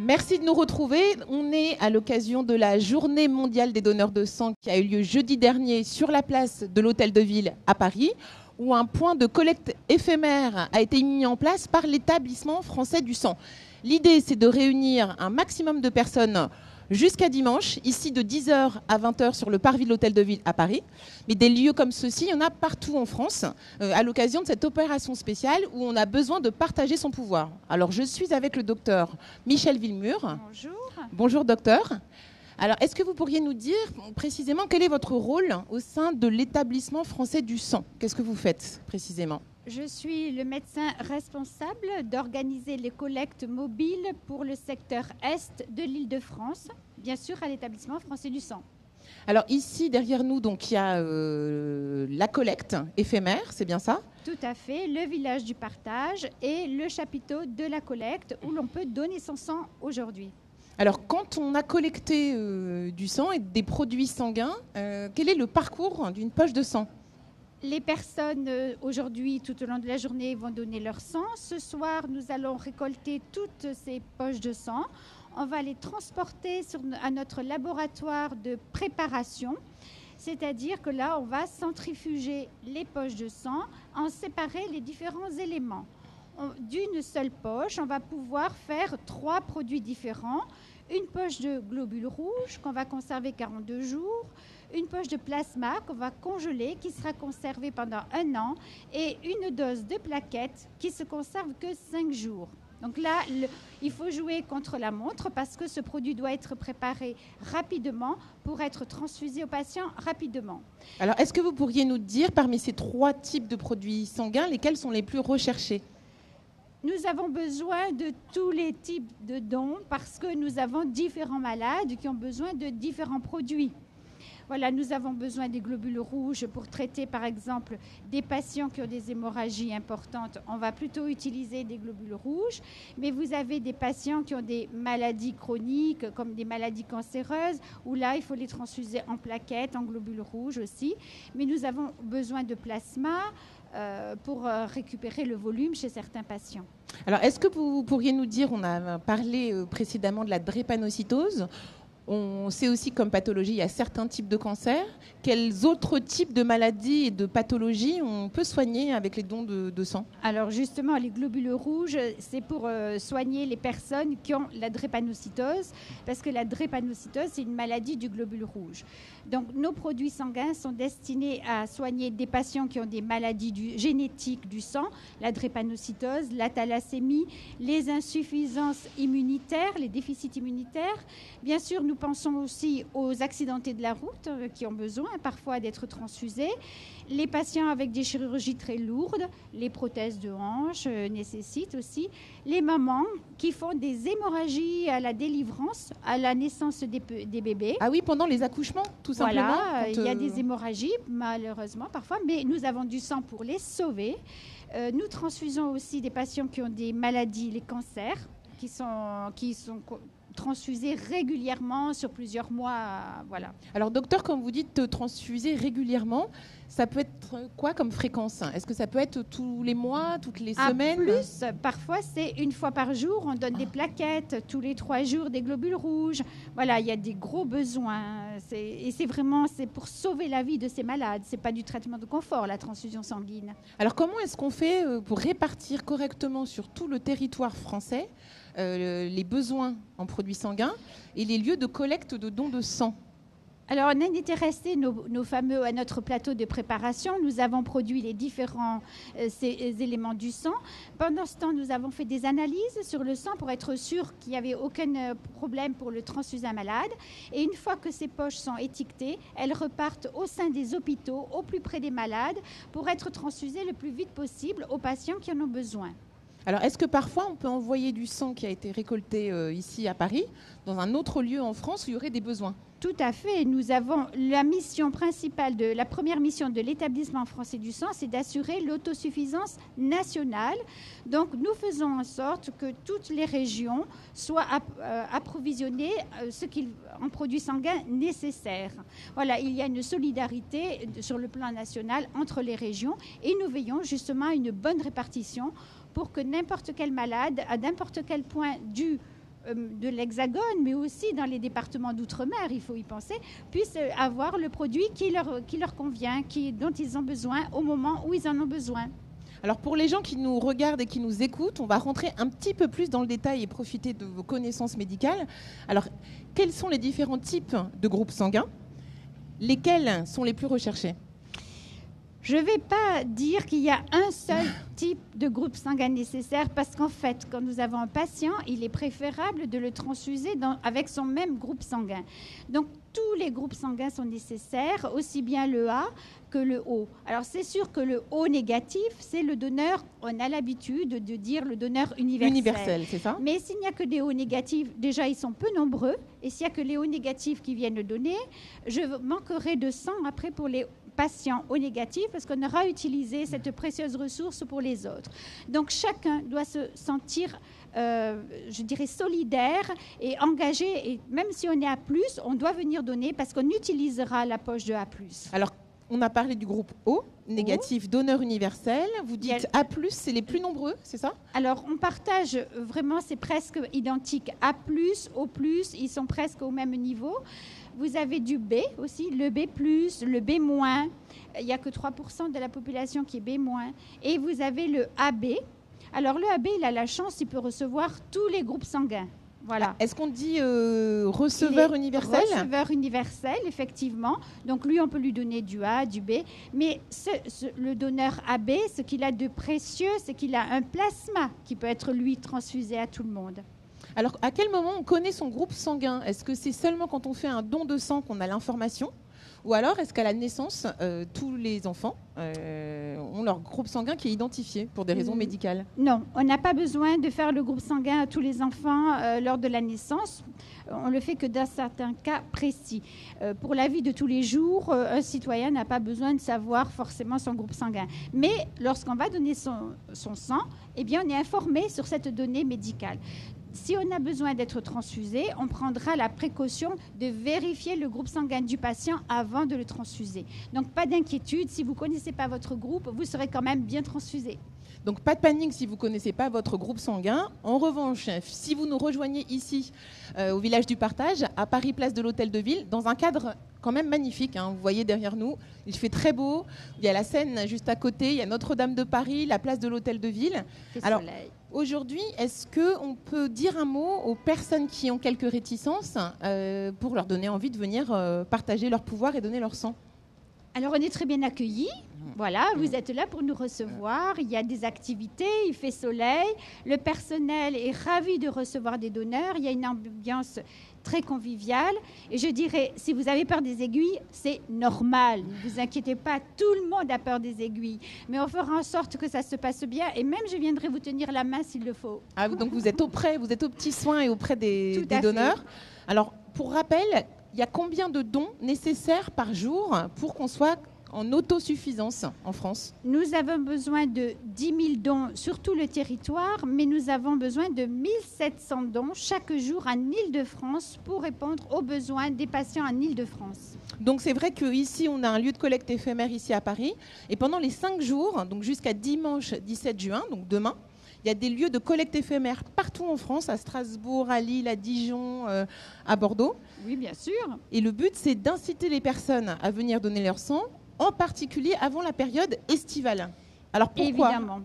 Merci de nous retrouver. On est à l'occasion de la Journée mondiale des donneurs de sang qui a eu lieu jeudi dernier sur la place de l'Hôtel de Ville à Paris, où un point de collecte éphémère a été mis en place par l'Établissement français du sang. L'idée, c'est de réunir un maximum de personnes jusqu'à dimanche, ici de 10h à 20h sur le parvis de l'Hôtel de Ville à Paris. Mais des lieux comme ceux-ci, il y en a partout en France, à l'occasion de cette opération spéciale où on a besoin de partager son pouvoir. Alors, je suis avec le docteur Michel Villemur. Bonjour. Bonjour, docteur. Alors, est-ce que vous pourriez nous dire précisément quel est votre rôle au sein de l'Établissement français du sang? Qu'est-ce que vous faites précisément? Je suis le médecin responsable d'organiser les collectes mobiles pour le secteur Est de l'Île-de-France, bien sûr à l'Établissement français du sang. Alors ici, derrière nous, donc, il y a la collecte éphémère, c'est bien ça? Tout à fait, le village du partage et le chapiteau de la collecte où l'on peut donner son sang aujourd'hui. Alors, quand on a collecté du sang et des produits sanguins, quel est le parcours d'une poche de sang? Les personnes aujourd'hui, tout au long de la journée, vont donner leur sang. Ce soir, nous allons récolter toutes ces poches de sang. On va les transporter à notre laboratoire de préparation. C'est-à-dire que là, on va centrifuger les poches de sang, en séparer les différents éléments. D'une seule poche, on va pouvoir faire 3 produits différents. Une poche de globules rouges qu'on va conserver 42 jours, une poche de plasma qu'on va congeler, qui sera conservée pendant 1 an, et une dose de plaquettes qui se conserve que 5 jours. Donc là, il faut jouer contre la montre parce que ce produit doit être préparé rapidement pour être transfusé aux patients rapidement. Alors, est-ce que vous pourriez nous dire, parmi ces 3 types de produits sanguins, lesquels sont les plus recherchés? Nous avons besoin de tous les types de dons parce que nous avons différents malades qui ont besoin de différents produits. Voilà, nous avons besoin des globules rouges pour traiter, par exemple, des patients qui ont des hémorragies importantes. On va plutôt utiliser des globules rouges. Mais vous avez des patients qui ont des maladies chroniques, comme des maladies cancéreuses, où là, il faut les transfuser en plaquettes, en globules rouges aussi. Mais nous avons besoin de plasma pour récupérer le volume chez certains patients. Alors, est-ce que vous pourriez nous dire, on a parlé précédemment de la drépanocytose. On sait aussi comme pathologie, il y a certains types de cancers. Quels autres types de maladies et de pathologies on peut soigner avec les dons de sang? Alors justement, les globules rouges, c'est pour soigner les personnes qui ont la drépanocytose, parce que la drépanocytose, c'est une maladie du globule rouge. Donc nos produits sanguins sont destinés à soigner des patients qui ont des maladies génétiques du sang, la drépanocytose, la thalassémie, les insuffisances immunitaires, les déficits immunitaires. Bien sûr, nous pensons aussi aux accidentés de la route qui ont besoin parfois d'être transfusés. Les patients avec des chirurgies très lourdes, les prothèses de hanches nécessitent aussi. Les mamans qui font des hémorragies à la délivrance, à la naissance des bébés. Ah oui, pendant les accouchements, tout simplement. Voilà, il y a des hémorragies, malheureusement, parfois, mais nous avons du sang pour les sauver. Nous transfusons aussi des patients qui ont des maladies, les cancers, qui sont transfusés régulièrement sur plusieurs mois. Voilà. Alors, docteur, quand vous dites transfuser régulièrement, ça peut être quoi comme fréquence? Est-ce que ça peut être tous les mois, toutes les semaines? Plus, parfois, c'est 1 fois par jour. On donne des plaquettes, tous les 3 jours, des globules rouges. Voilà, il y a des gros besoins. C'est pour sauver la vie de ces malades. Ce n'est pas du traitement de confort, la transfusion sanguine. Alors, comment est-ce qu'on fait pour répartir correctement sur tout le territoire français les besoins en produits sanguins et les lieux de collecte de dons de sang? Alors, on en était resté à notre plateau de préparation. Nous avons produit les différents ces éléments du sang. Pendant ce temps, nous avons fait des analyses sur le sang pour être sûr qu'il n'y avait aucun problème pour le transfuser un malade. Et une fois que ces poches sont étiquetées, elles repartent au sein des hôpitaux, au plus près des malades, pour être transfusées le plus vite possible aux patients qui en ont besoin. Alors, est-ce que parfois on peut envoyer du sang qui a été récolté ici à Paris dans un autre lieu en France où il y aurait des besoins? Tout à fait. Nous avons la mission principale la première mission de l'Établissement français du sang, c'est d'assurer l'autosuffisance nationale. Donc, nous faisons en sorte que toutes les régions soient approvisionnées en produits sanguins nécessaires. Voilà, il y a une solidarité sur le plan national entre les régions et nous veillons justement à une bonne répartition pour que n'importe quel malade, à n'importe quel point du de l'Hexagone, mais aussi dans les départements d'outre-mer, il faut y penser, puissent avoir le produit qui leur convient, dont ils ont besoin au moment où ils en ont besoin. Alors pour les gens qui nous regardent et qui nous écoutent, on va rentrer un petit peu plus dans le détail et profiter de vos connaissances médicales. Alors, quels sont les différents types de groupes sanguins? Lesquels sont les plus recherchés? Je ne vais pas dire qu'il y a un seul type de groupe sanguin nécessaire parce qu'en fait, quand nous avons un patient, il est préférable de le transfuser avec son même groupe sanguin. Donc, tous les groupes sanguins sont nécessaires, aussi bien le A que le O. Alors, c'est sûr que le O négatif, c'est le donneur, on a l'habitude de dire le donneur universel. Universel, c'est ça? Mais s'il n'y a que des O négatifs, déjà, ils sont peu nombreux. Et s'il n'y a que les O négatifs qui viennent le donner, je manquerai de sang après pour les patients O négatifs parce qu'on aura utilisé cette précieuse ressource pour les autres. Donc, chacun doit se sentir je dirais solidaire et engagé, et même si on est A+, on doit venir donner parce qu'on utilisera la poche de A+. Alors, on a parlé du groupe O, négatif, donneur universel. Vous dites A+, c'est les plus nombreux, c'est ça? Alors, on partage vraiment, c'est presque identique. A+, O+, ils sont presque au même niveau. Vous avez du B aussi, le B+, le B-. Il n'y a que 3% de la population qui est B-. Et vous avez le AB. Alors, le AB, il a la chance, il peut recevoir tous les groupes sanguins. Voilà. Est-ce qu'on dit receveur universel? Receveur universel, effectivement. Donc, lui, on peut lui donner du A, du B. Mais le donneur AB, ce qu'il a de précieux, c'est qu'il a un plasma qui peut être, lui, transfusé à tout le monde. Alors, à quel moment on connaît son groupe sanguin? Est-ce que c'est seulement quand on fait un don de sang qu'on a l'information? Ou alors, est-ce qu'à la naissance, tous les enfants ont leur groupe sanguin qui est identifié pour des raisons médicales? Non, on n'a pas besoin de faire le groupe sanguin à tous les enfants lors de la naissance. On le fait que dans certains cas précis. Pour la vie de tous les jours, un citoyen n'a pas besoin de savoir forcément son groupe sanguin. Mais lorsqu'on va donner son sang, eh bien, on est informé sur cette donnée médicale. Si on a besoin d'être transfusé, on prendra la précaution de vérifier le groupe sanguin du patient avant de le transfuser. Donc, pas d'inquiétude. Si vous ne connaissez pas votre groupe, vous serez quand même bien transfusé. Donc, pas de panique si vous ne connaissez pas votre groupe sanguin. En revanche, si vous nous rejoignez ici, au village du Partage, à Paris, place de l'Hôtel de Ville, dans un cadre quand même magnifique, hein. Vous voyez derrière nous, il fait très beau. Il y a la Seine juste à côté, il y a Notre-Dame de Paris, la place de l'Hôtel de Ville. Alors, aujourd'hui, est-ce qu'on peut dire un mot aux personnes qui ont quelques réticences pour leur donner envie de venir partager leur pouvoir et donner leur sang? Alors, on est très bien accueillis. Voilà, vous êtes là pour nous recevoir. Il y a des activités, il fait soleil. Le personnel est ravi de recevoir des donneurs. Il y a une ambiance très conviviale. Et je dirais, si vous avez peur des aiguilles, c'est normal. Ne vous inquiétez pas, tout le monde a peur des aiguilles. Mais on fera en sorte que ça se passe bien. Et même, je viendrai vous tenir la main s'il le faut. Ah, donc vous êtes aux petits soins et auprès des donneurs. Alors, pour rappel, il y a combien de dons nécessaires par jour pour qu'on soit en autosuffisance en France? Nous avons besoin de 10 000 dons sur tout le territoire, mais nous avons besoin de 1 700 dons chaque jour en Île-de-France pour répondre aux besoins des patients en Île-de-France. Donc c'est vrai qu'ici, on a un lieu de collecte éphémère ici à Paris. Et pendant les 5 jours, donc jusqu'à dimanche 17 juin, donc demain, il y a des lieux de collecte éphémère partout en France, à Strasbourg, à Lille, à Dijon, à Bordeaux. Oui, bien sûr. Et le but, c'est d'inciter les personnes à venir donner leur sang, en particulier avant la période estivale. Alors pourquoi? Évidemment.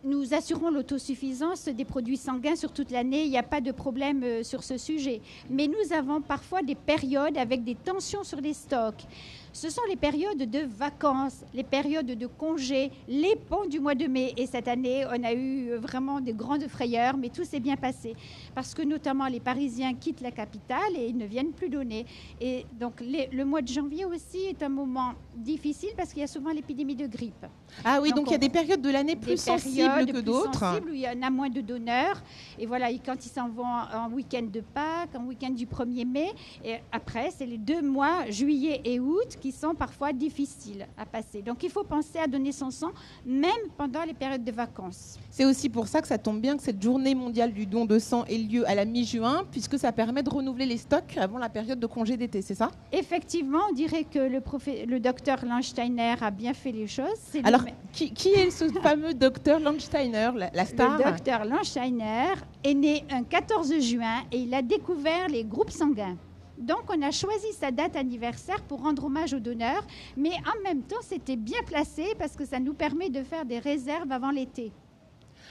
Nous assurons l'autosuffisance des produits sanguins sur toute l'année. Il n'y a pas de problème sur ce sujet. Mais nous avons parfois des périodes avec des tensions sur les stocks. Ce sont les périodes de vacances, les périodes de congés, les ponts du mois de mai. Et cette année, on a eu vraiment de grandes frayeurs, mais tout s'est bien passé. Parce que notamment, les Parisiens quittent la capitale et ils ne viennent plus donner. Et donc, le mois de janvier aussi est un moment difficile parce qu'il y a souvent l'épidémie de grippe. Ah oui, donc il y a des périodes de l'année plus sensibles que d'autres. Sensibles, où il y en a moins de donneurs. Et voilà, quand ils s'en vont en week-end de Pâques, en week-end du 1er mai. Et après, c'est les 2 mois, juillet et août, qui sont parfois difficiles à passer. Donc, il faut penser à donner son sang, même pendant les périodes de vacances. C'est aussi pour ça que ça tombe bien que cette journée mondiale du don de sang ait lieu à la mi-juin, puisque ça permet de renouveler les stocks avant la période de congé d'été, c'est ça? Effectivement, on dirait que le docteur Landsteiner a bien fait les choses. Alors, qui est ce fameux docteur Landsteiner, la star. Le docteur Landsteiner est né un 14 juin et il a découvert les groupes sanguins. Donc, on a choisi sa date anniversaire pour rendre hommage aux donneurs, mais en même temps, c'était bien placé parce que ça nous permet de faire des réserves avant l'été.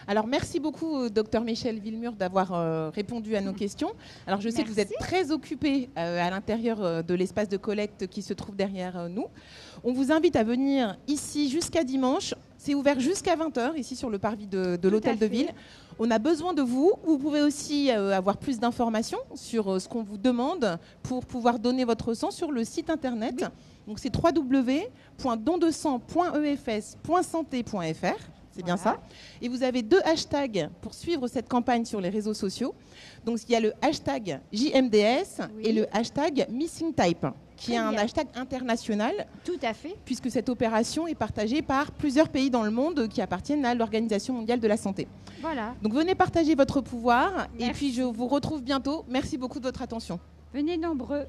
Alors, merci beaucoup, Dr Michel Villemur, d'avoir répondu à nos questions. Alors, je sais que vous êtes très occupé à l'intérieur de l'espace de collecte qui se trouve derrière nous. On vous invite à venir ici jusqu'à dimanche. C'est ouvert jusqu'à 20h, ici sur le parvis de l'Hôtel de Ville. On a besoin de vous. Vous pouvez aussi avoir plus d'informations sur ce qu'on vous demande pour pouvoir donner votre sang sur le site internet. Oui. Donc, c'est www.dondesang.efs.santé.fr. C'est bien ça. Et vous avez 2 hashtags pour suivre cette campagne sur les réseaux sociaux. Donc, il y a le hashtag JMDS et le hashtag Missing Type, qui est un hashtag international. Tout à fait. Puisque cette opération est partagée par plusieurs pays dans le monde qui appartiennent à l'Organisation mondiale de la santé. Voilà. Donc, venez partager votre pouvoir. Merci. Et puis, je vous retrouve bientôt. Merci beaucoup de votre attention. Venez nombreux.